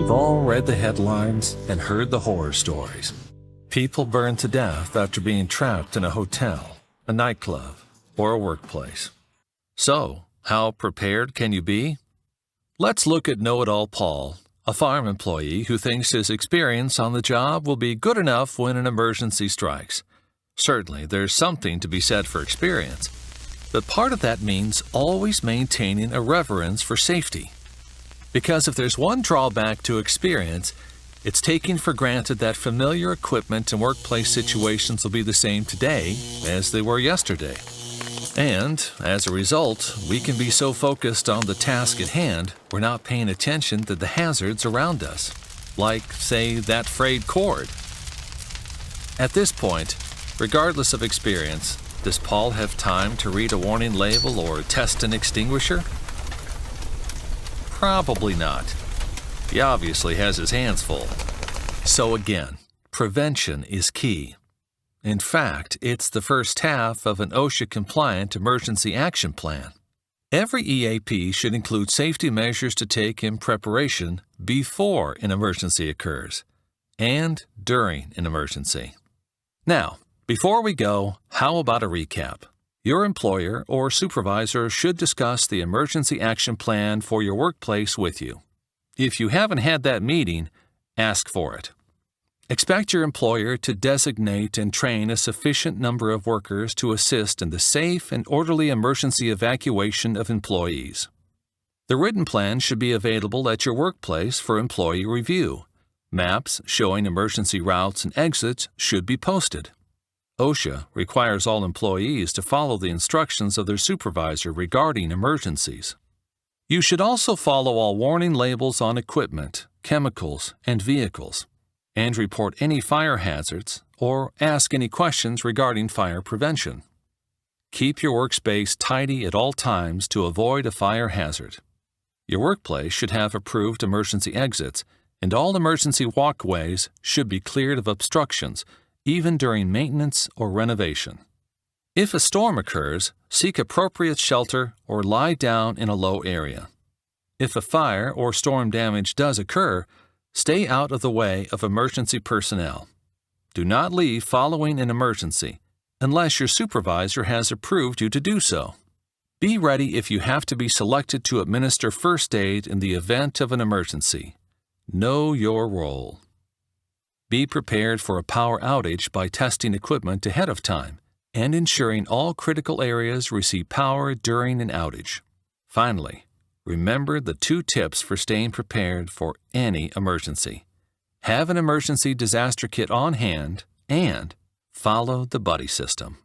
We've all read the headlines and heard the horror stories. People burned to death after being trapped in a hotel, a nightclub, or a workplace. So, how prepared can you be? Let's look at Know-It-All Paul, a farm employee who thinks his experience on the job will be good enough when an emergency strikes. Certainly, there's something to be said for experience, but part of that means always maintaining a reverence for safety. Because if there's one drawback to experience, it's taking for granted that familiar equipment and workplace situations will be the same today as they were yesterday. And, as a result, we can be so focused on the task at hand, we're not paying attention to the hazards around us, like, say, that frayed cord. At this point, regardless of experience, does Paul have time to read a warning label or test an extinguisher? Probably not. He obviously has his hands full. So again, prevention is key. In fact, it's the first half of an OSHA-compliant Emergency Action Plan. Every EAP should include safety measures to take in preparation before an emergency occurs and during an emergency. Now, before we go, how about a recap? Your employer or supervisor should discuss the Emergency Action Plan for your workplace with you. If you haven't had that meeting, ask for it. Expect your employer to designate and train a sufficient number of workers to assist in the safe and orderly emergency evacuation of employees. The written plan should be available at your workplace for employee review. Maps showing emergency routes and exits should be posted. OSHA requires all employees to follow the instructions of their supervisor regarding emergencies. You should also follow all warning labels on equipment, chemicals, and vehicles, and report any fire hazards or ask any questions regarding fire prevention. Keep your workspace tidy at all times to avoid a fire hazard. Your workplace should have approved emergency exits, and all emergency walkways should be cleared of obstructions, even during maintenance or renovation. If a storm occurs, seek appropriate shelter or lie down in a low area. If a fire or storm damage does occur, stay out of the way of emergency personnel. Do not leave following an emergency unless your supervisor has approved you to do so. Be ready if you have to be selected to administer first aid in the event of an emergency. Know your role. Be prepared for a power outage by testing equipment ahead of time and ensuring all critical areas receive power during an outage. Finally, remember the 2 tips for staying prepared for any emergency. Have an emergency disaster kit on hand and follow the buddy system.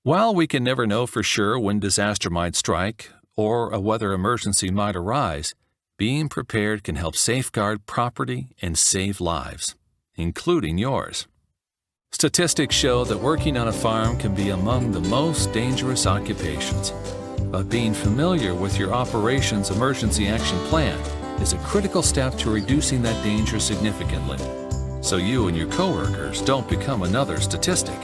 While we can never know for sure when disaster might strike or a weather emergency might arise, being prepared can help safeguard property and save lives, including yours. Statistics show that working on a farm can be among the most dangerous occupations, but being familiar with your operations emergency action plan is a critical step to reducing that danger significantly, so you and your coworkers don't become another statistic.